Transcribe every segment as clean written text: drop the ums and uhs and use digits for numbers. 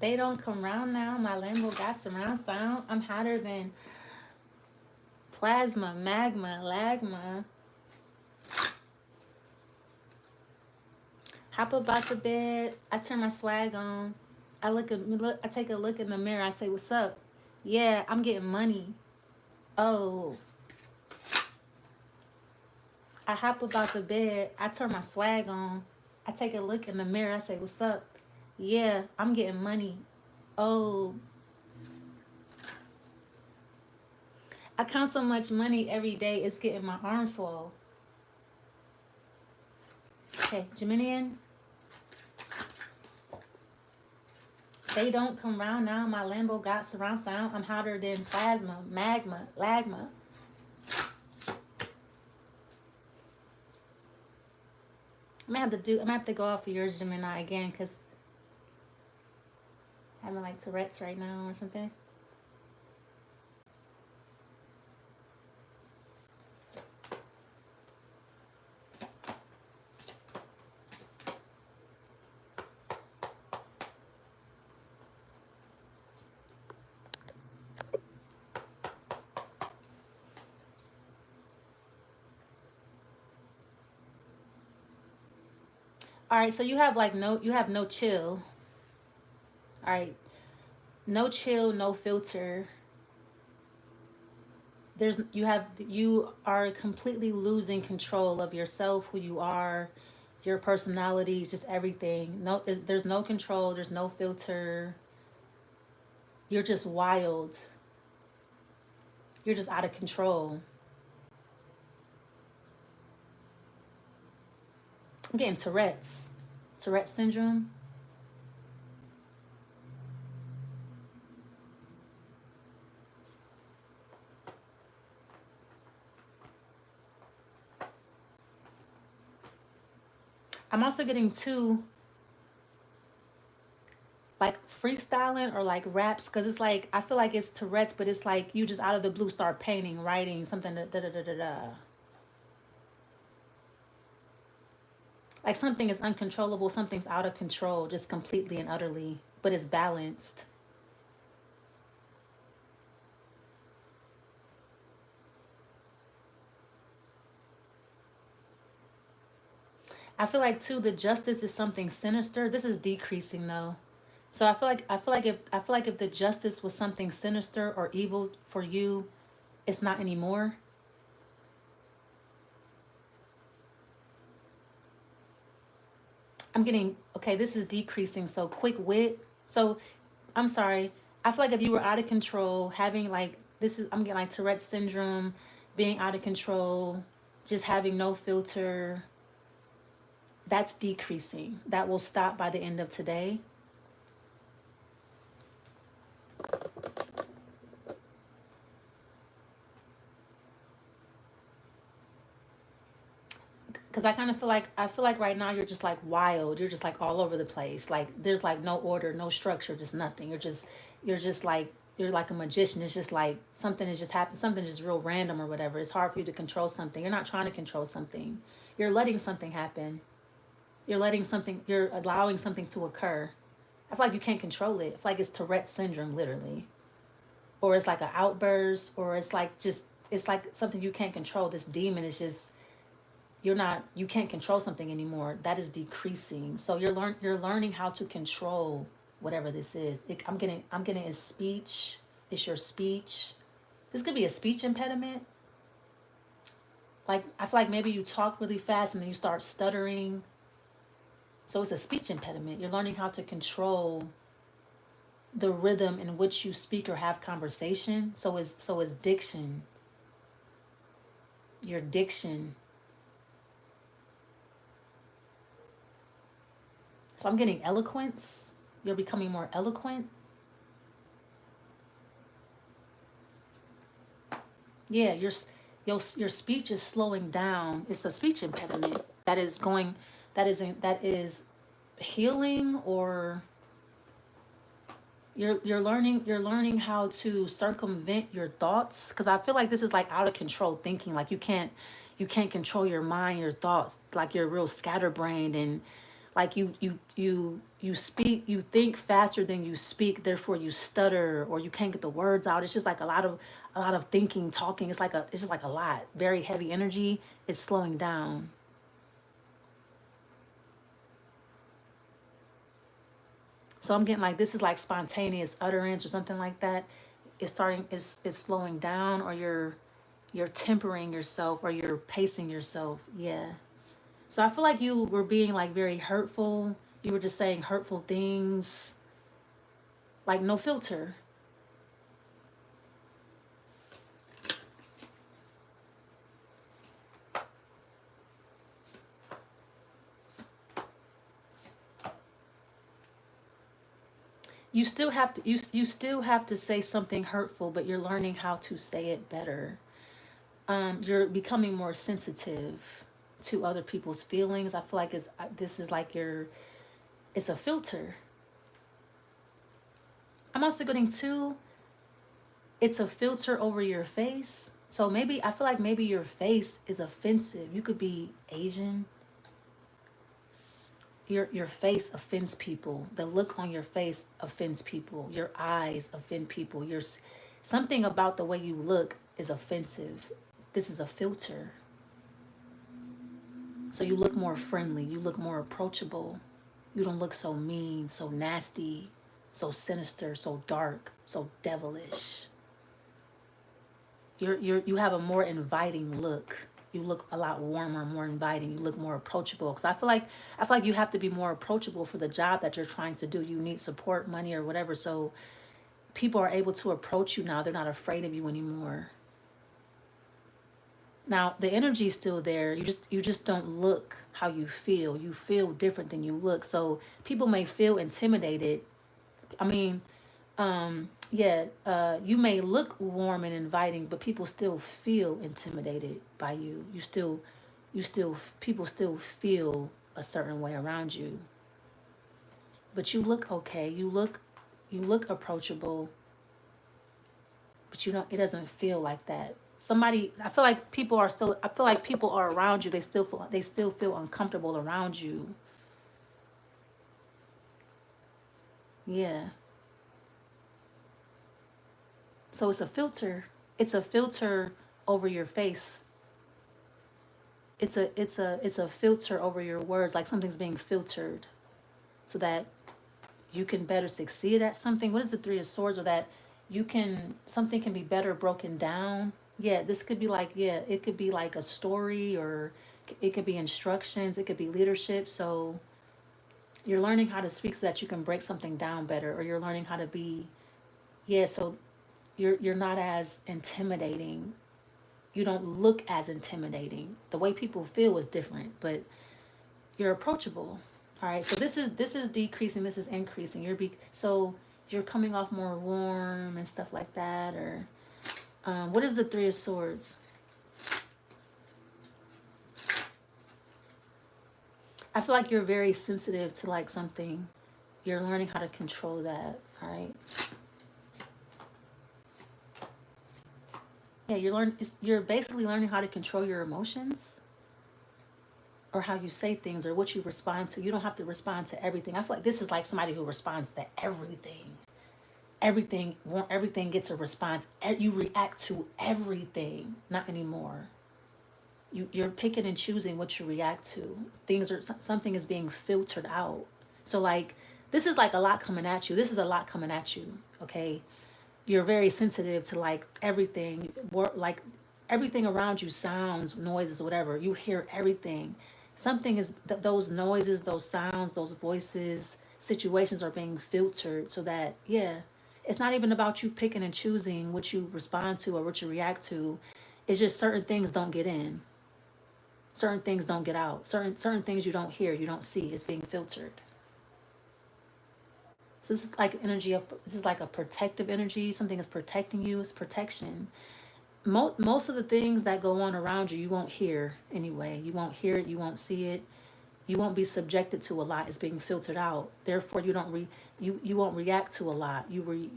They don't come round now. My Lambo got surround sound. I'm hotter than plasma, magma, lagma. Hop up out the bed. I turn my swag on. I take a look in the mirror. I say, "What's up?" Yeah, I'm getting money. Oh, I hop up out the bed. I turn my swag on. I take a look in the mirror. I say, "What's up?" Yeah, I'm getting money. Oh, I count so much money every day. It's getting my arm swole. Okay, Gemini. They don't come round now. My Lambo got surround sound. I'm hotter than plasma, magma, lagma. I'm gonna have to go off of yours, Gemini, again, because I'm having like Tourette's right now or something. All right, so you have no chill. All right, no chill, no filter. You are completely losing control of yourself, who you are, your personality, just everything. No, there's no control, there's no filter. You're just wild. You're just out of control. I'm getting Tourette syndrome. I'm also getting too like freestyling or like raps, because it's like I feel like it's Tourette's, but it's like you just out of the blue start painting, writing something, da da da da da. Like something is uncontrollable, something's out of control, just completely and utterly, but it's balanced. I feel like too the justice is something sinister. This is decreasing though. So I feel like if the justice was something sinister or evil for you, it's not anymore. I'm getting okay, this is decreasing. So quick wit. So I'm sorry. I feel like if you were out of control, having like this is I'm getting like Tourette syndrome, being out of control, just having no filter, that's decreasing. That will stop by the end of today. Because I feel like right now you're just like wild. You're just like all over the place. Like there's like no order, no structure, just nothing. You're just like you're like a magician. It's just like something is just happening. Something is real random or whatever. It's hard for you to control something. You're not trying to control something. You're letting something happen. You're allowing something to occur. I feel like you can't control it. I feel like it's Tourette syndrome, literally. Or it's like an outburst, or it's like just, it's like something you can't control. This demon is just, you can't control something anymore. That is decreasing. So you're learning how to control whatever this is. I'm getting a speech. It's your speech. This could be a speech impediment. Like, I feel like maybe you talk really fast and then you start stuttering. So it's a speech impediment. You're learning how to control the rhythm in which you speak or have conversation. So is diction. Your diction. So I'm getting eloquence. You're becoming more eloquent. Yeah, your speech is slowing down. It's a speech impediment that is going that is healing, or you're learning how to circumvent your thoughts, because I feel like this is like out of control thinking. Like you can't control your mind, your thoughts. Like you're real scatterbrained, and Like you speak, you think faster than you speak, therefore you stutter or you can't get the words out. It's just like a lot of thinking, talking. It's just like a lot. Very heavy energy. It's slowing down. So I'm getting like this is like spontaneous utterance or something like that. It's slowing down, or you're tempering yourself, or you're pacing yourself. Yeah. So I feel like you were being like very hurtful. You were just saying hurtful things, like no filter. You still have to say something hurtful, but you're learning how to say it better. You're becoming more sensitive to other people's feelings. I feel like this is like it's a filter. I'm also getting too, it's a filter over your face. So maybe I feel like maybe your face is offensive. You could be Asian. Your face offends people. The look on your face offends people. Your eyes offend people. Your something about the way you look is offensive. This is a filter. So you look more friendly. You look more approachable. You don't look so mean, so nasty, so sinister, so dark, so devilish. You have a more inviting look. You look a lot warmer, more inviting. You look more approachable. Because I feel like you have to be more approachable for the job that you're trying to do. You need support, money, or whatever. So people are able to approach you now. They're not afraid of you anymore. Now the energy is still there. You just don't look how you feel. You feel different than you look. So people may feel intimidated. I mean, yeah, you may look warm and inviting, but people still feel intimidated by you. People still feel a certain way around you. But you look okay. You look approachable, but you don't. It doesn't feel like that. Somebody, I feel like people are still. I feel like people are around you. They still feel uncomfortable around you. Yeah. So it's a filter. It's a filter over your face. It's a filter over your words, like something's being filtered so that you can better succeed at something. What is the Three of Swords? Or that something can be better broken down. Yeah, this could be like, yeah, it could be like a story, or it could be instructions, it could be leadership. So you're learning how to speak so that you can break something down better, or you're learning how to be, yeah, so you're not as intimidating. You don't look as intimidating. The way people feel is different, but you're approachable. All right. So this is decreasing. This is increasing. So you're coming off more warm and stuff like that. Or what is the Three of Swords? I feel like you're very sensitive to like something. You're learning how to control that. All right. Yeah, you're basically learning how to control your emotions, or how you say things, or what you respond to. You don't have to respond to everything. I feel like this is like somebody who responds to everything. Everything gets a response. You react to everything. Not anymore. You're picking and choosing what you react to. Something is being filtered out. So like this is like a lot coming at you. This is a lot coming at you. Okay. You're very sensitive to like everything, like everything around you, sounds, noises, whatever. You hear everything. Something is those noises, those sounds, those voices, situations are being filtered so that, yeah, it's not even about you picking and choosing what you respond to or what you react to. It's just certain things don't get in. Certain things don't get out. Certain things you don't hear, you don't see. It's being filtered. So this is like this is like a protective energy. Something is protecting you. It's protection. Most of the things that go on around you, you won't hear anyway. You won't hear it. You won't see it. You won't be subjected to a lot. It's being filtered out. Therefore, you won't react to a lot. You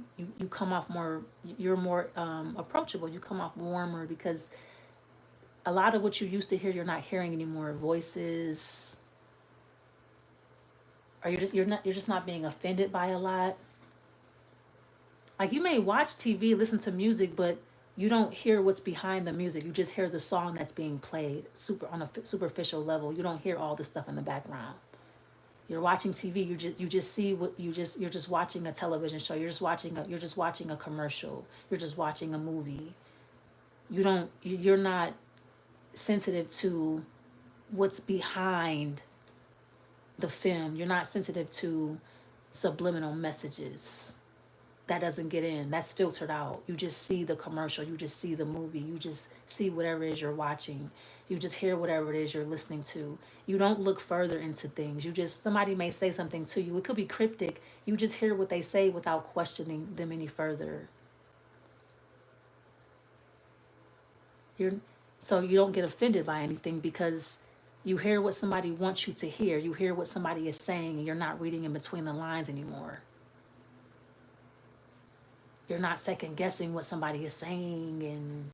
come off more. You're more approachable. You come off warmer because a lot of what you used to hear, you're not hearing anymore. Voices, Or you're just not being offended by a lot. Like you may watch TV, listen to music, but you don't hear what's behind the music. You just hear the song that's being played super on a superficial level. You don't hear all the stuff in the background. You're watching TV. You just see what you're just watching a television show. You're just watching a commercial. You're just watching a movie. You're not sensitive to what's behind the film. You're not sensitive to subliminal messages. That doesn't get in. That's filtered out. You just see the commercial. You just see the movie. You just see whatever it is you're watching. You just hear whatever it is you're listening to. You don't look further into things. Somebody may say something to you. It could be cryptic. You just hear what they say without questioning them any further. So you don't get offended by anything because you hear what somebody wants you to hear. You hear what somebody is saying, and you're not reading in between the lines anymore. You're not second guessing what somebody is saying, and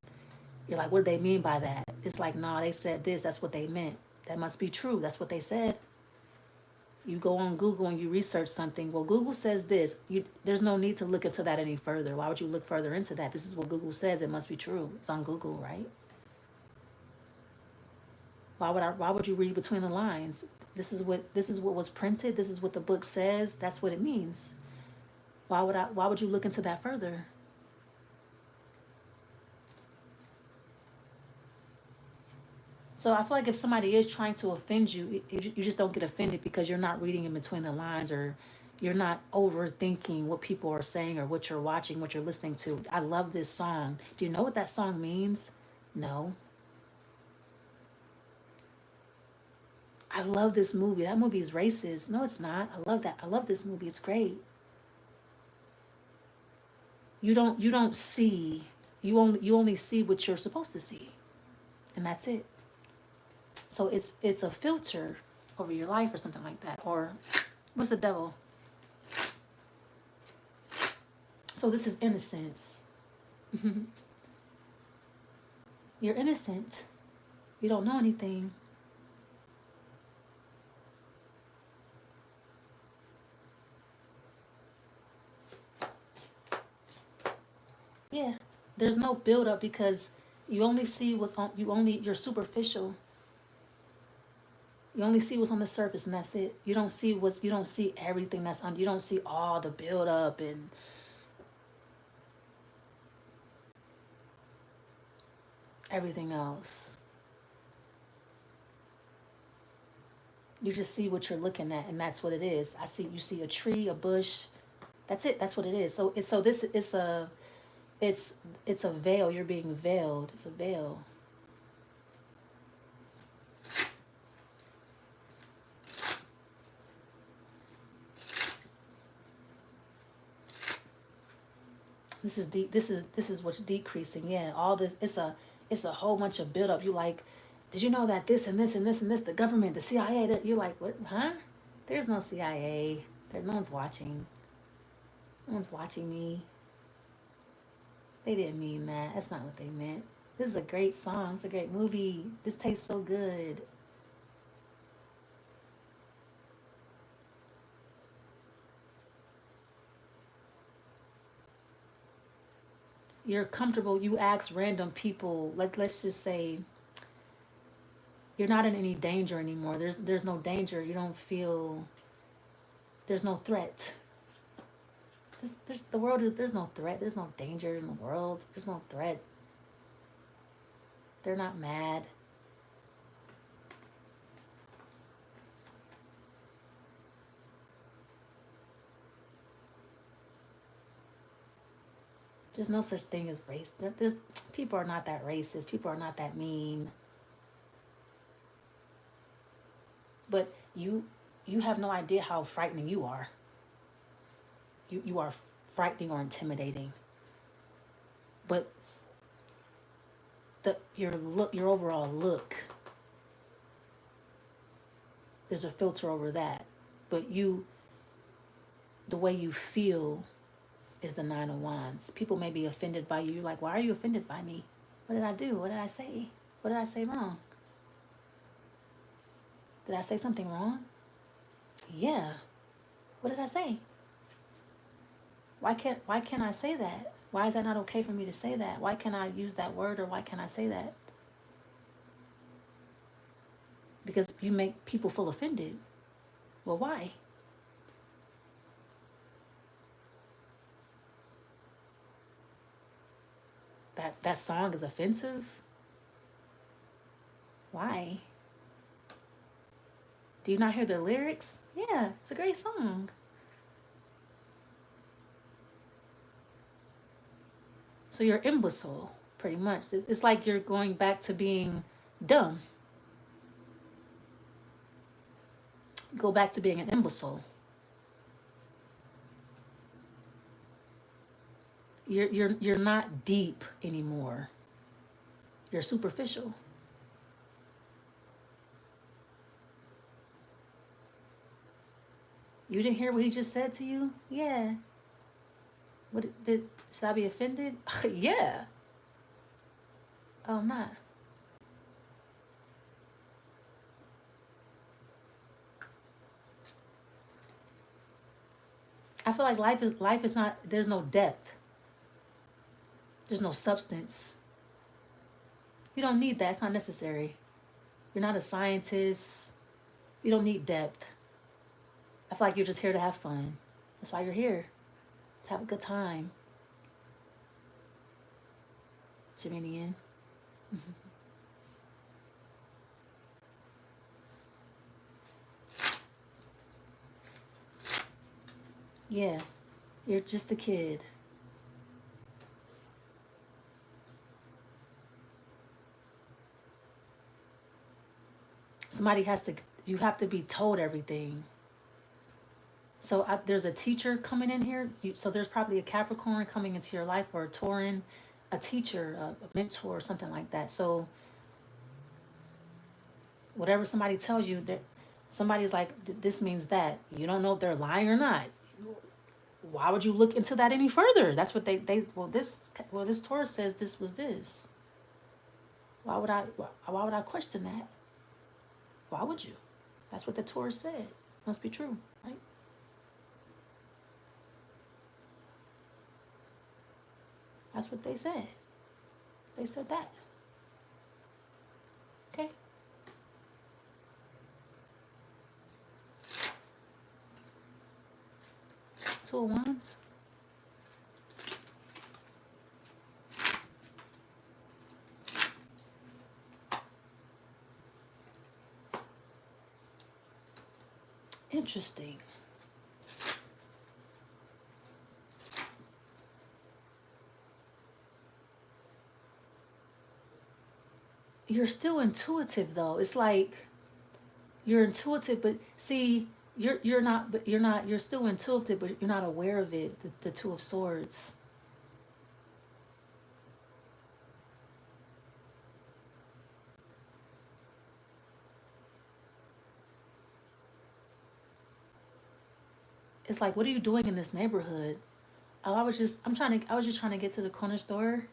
you're like, what do they mean by that? It's like, no, they said this. That's what they meant. That must be true. That's what they said. You go on Google and you research something. Well, Google says this. There's no need to look into that any further. Why would you look further into that? This is what Google says. It must be true. It's on Google, right? Why would you read between the lines? This is what was printed. This is what the book says. That's what it means. Why would you look into that further? So I feel like if somebody is trying to offend you, you just don't get offended because you're not reading in between the lines, or you're not overthinking what people are saying or what you're watching, what you're listening to. I love this song. Do you know what that song means? No. I love this movie. That movie is racist. No, it's not. I love that. I love this movie. It's great. You don't see, you only see what you're supposed to see. And that's it. So it's a filter over your life or something like that. Or what's the devil? So this is innocence. You're innocent. You don't know anything. Yeah. There's no build up because you only see what's on you're superficial. You only see what's on the surface, and that's it. You don't see everything that's on. You don't see all the build up and everything else. You just see what you're looking at, and that's what it is. You see a tree, a bush. That's it. That's what it is. So it's a veil. You're being veiled. It's a veil. This is deep. This is what's decreasing. Yeah, all this. It's a whole bunch of buildup. You like, did you know that this and this and this and this, the government, the CIA, that you're like, what, huh? There's no CIA. No one's watching. No one's watching me. They didn't mean that. That's not what they meant. This is a great song. It's a great movie. This tastes so good. You're comfortable. You ask random people. Let's just say you're not in any danger anymore. There's no danger. You don't feel. There's no threat. There's no threat. There's no danger in the world. There's no threat. They're not mad. There's no such thing as race. People are not that racist. People are not that mean. But you have no idea how frightening you are. You are frightening or intimidating. But your overall look, there's a filter over that. But the way you feel is the Nine of Wands. People may be offended by you. You're like, why are you offended by me? What did I do? What did I say? What did I say wrong? Did I say something wrong? Yeah. What did I say? Why can't I say that? Why is that not okay for me to say that? Why can't I use that word, or why can't I say that? Because you make people feel offended. Well, why? That song is offensive? Why? Do you not hear the lyrics? Yeah, it's a great song. So you're imbecile, pretty much. It's like you're going back to being dumb. Go back to being an imbecile. You're not deep anymore. You're superficial. You didn't hear what he just said to you? Yeah. What did? Should I be offended? Yeah. Oh, I'm not. I feel like life is not. There's no depth. There's no substance. You don't need that. It's not necessary. You're not a scientist. You don't need depth. I feel like you're just here to have fun. That's why you're here. To have a good time. Geminian. Mm-hmm. Yeah. You're just a kid. You have to be told everything. So there's a teacher coming in here. So there's probably a Capricorn coming into your life, or a Tauran, a teacher, a mentor, or something like that. So whatever somebody tells you, that somebody's like, this means that. You don't know if they're lying or not. Why would you look into that any further? That's what this Taurus says this was this. Why would I question that? Why would you? That's what the Taurus said. Must be true, right? That's what they said. They said that. Okay. Two of Wands. Interesting. You're still intuitive though. It's like you're intuitive, but see, you're still intuitive, but you're not aware of it. The Two of Swords. It's like, what are you doing in this neighborhood? Oh, I was just trying to get to the corner store.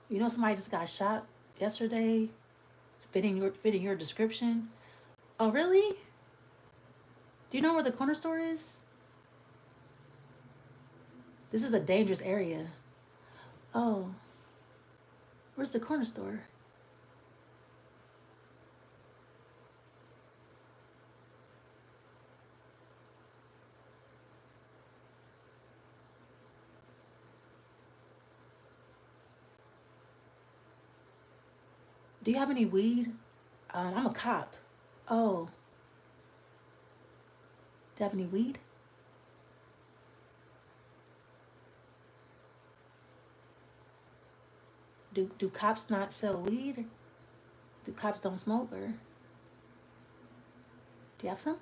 You know, somebody just got shot yesterday, fitting your description. Oh, really? Do you know where the corner store is? This is a dangerous area. Oh, where's the corner store? Do you have any weed? I'm a cop. Oh, do you have any weed? Do cops not sell weed? Do cops don't smoke, or do you have some?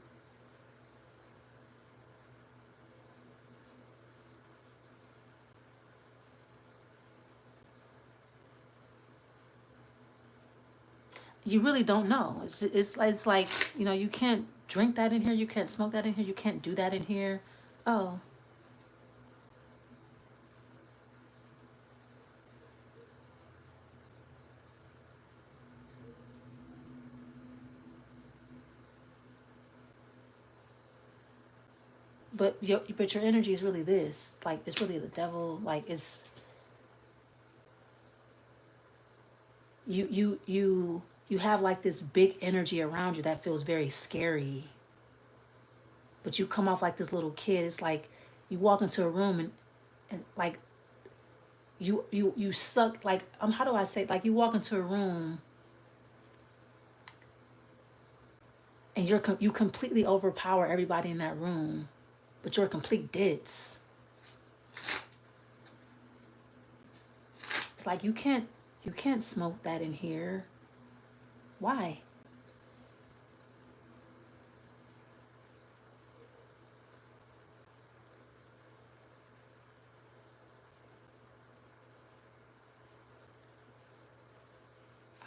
You really don't know. It's like, you know, you can't drink that in here. You can't smoke that in here. You can't do that in here. Oh, but your energy is really this. Like, it's really the devil. Like, it's you have like this big energy around you that feels very scary. But you come off like this little kid. It's like you walk into a room and like you suck, like, how do I say it? Like, you walk into a room and you completely overpower everybody in that room, but you're a complete ditz. It's like you can't smoke that in here. Why?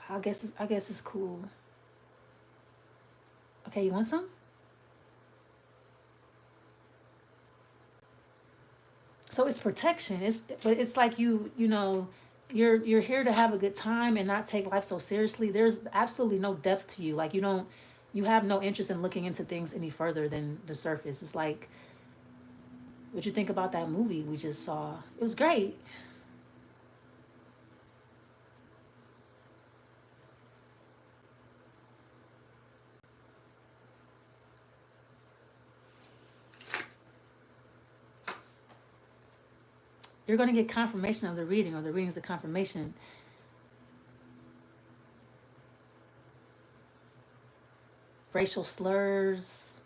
I guess it's cool. Okay, you want some? So it's protection. But it's like you know, you're here to have a good time and not take life so seriously. There's absolutely no depth to you. Like, you have no interest in looking into things any further than the surface. It's like, what you think about that movie we just saw? It was great. You're going to get confirmation of the reading, or the reading's a confirmation. Racial slurs,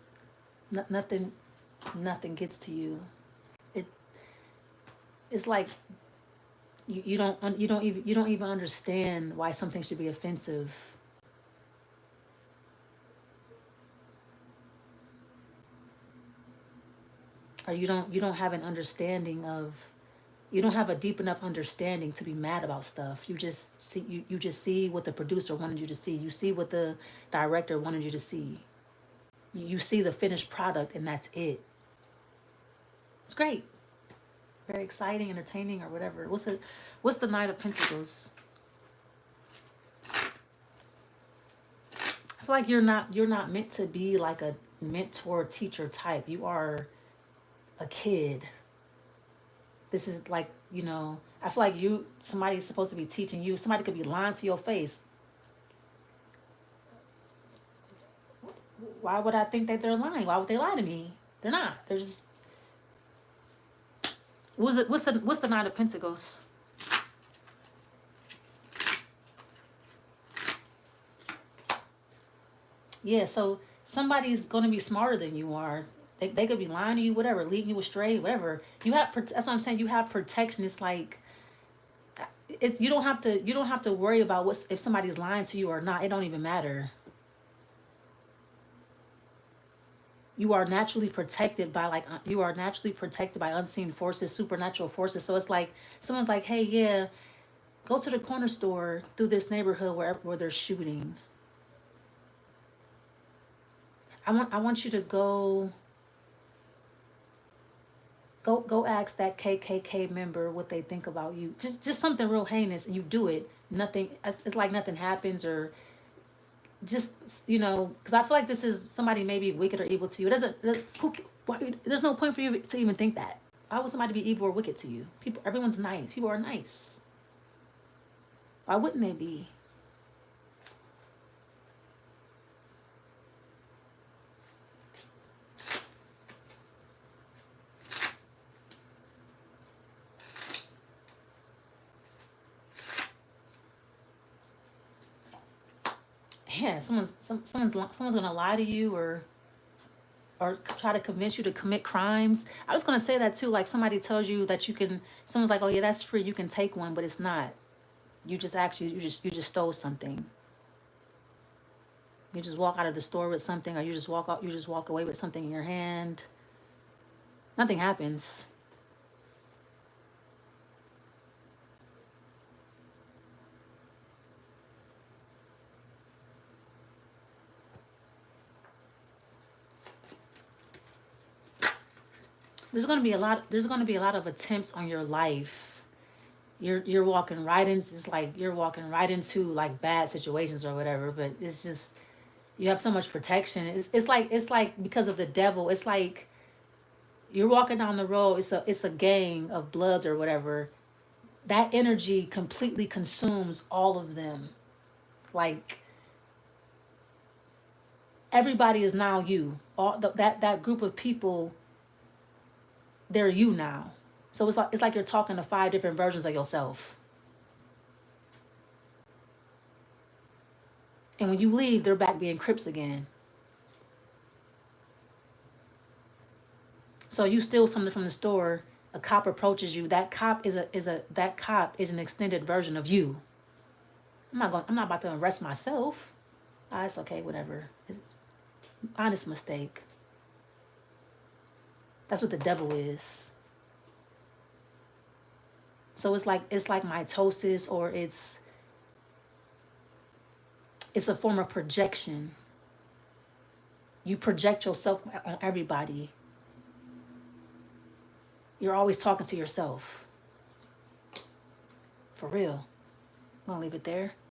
nothing gets to you. It's like you don't even understand why something should be offensive. Or you don't have an understanding of, you don't have a deep enough understanding to be mad about stuff. You just see what the producer wanted you to see. You see what the director wanted you to see. You see the finished product, and that's it. It's great. Very exciting, entertaining, or whatever. What's the Knight of Pentacles? I feel like you're not meant to be like a mentor teacher type. You are a kid. This is like, I feel like somebody's supposed to be teaching you. Somebody could be lying to your face. Why would I think that they're lying? Why would they lie to me? They're not. They're just. What's the Knight of Pentacles? Yeah, so somebody's going to be smarter than you are. They could be lying to you, whatever, leading you astray, whatever. That's what I'm saying. You have protection. It's like, you don't have to worry about if somebody's lying to you or not. It don't even matter. You are naturally protected by unseen forces, supernatural forces. So it's like someone's like, hey, yeah, go to the corner store through this neighborhood where they're shooting. I want you to go ask that KKK member what they think about you. Just something real heinous, and you do it. Nothing. It's like nothing happens, or just, because I feel like this is somebody maybe wicked or evil to you. There's no point for you to even think that. Why would somebody be evil or wicked to you? Everyone's nice. People are nice. Why wouldn't they be? Yeah, someone's gonna lie to you or try to convince you to commit crimes. I was gonna say that too. Like, somebody tells you that someone's like, oh yeah, that's free, you can take one, but it's not. You just stole something. You just walk out of the store with something, or you just walk away with something in your hand. Nothing happens. There's going to be a lot of attempts on your life. You're walking right into, it's like you're walking right into like bad situations or whatever, but it's just, you have so much protection. It's like because of the devil. It's like You're walking down the road, it's a gang of bloods or whatever. That energy completely consumes all of them. Like everybody is now you. That group of people, they're you now. So it's like you're talking to 5 different versions of yourself. And when you leave, they're back being Crips again. So you steal something from the store, a cop approaches you. That cop is an extended version of you. I'm not about to arrest myself. Ah, it's okay, whatever. Honest mistake. That's what the devil is. So it's like mitosis, or it's a form of projection. You project yourself on everybody. You're always talking to yourself. For real. I'm gonna leave it there.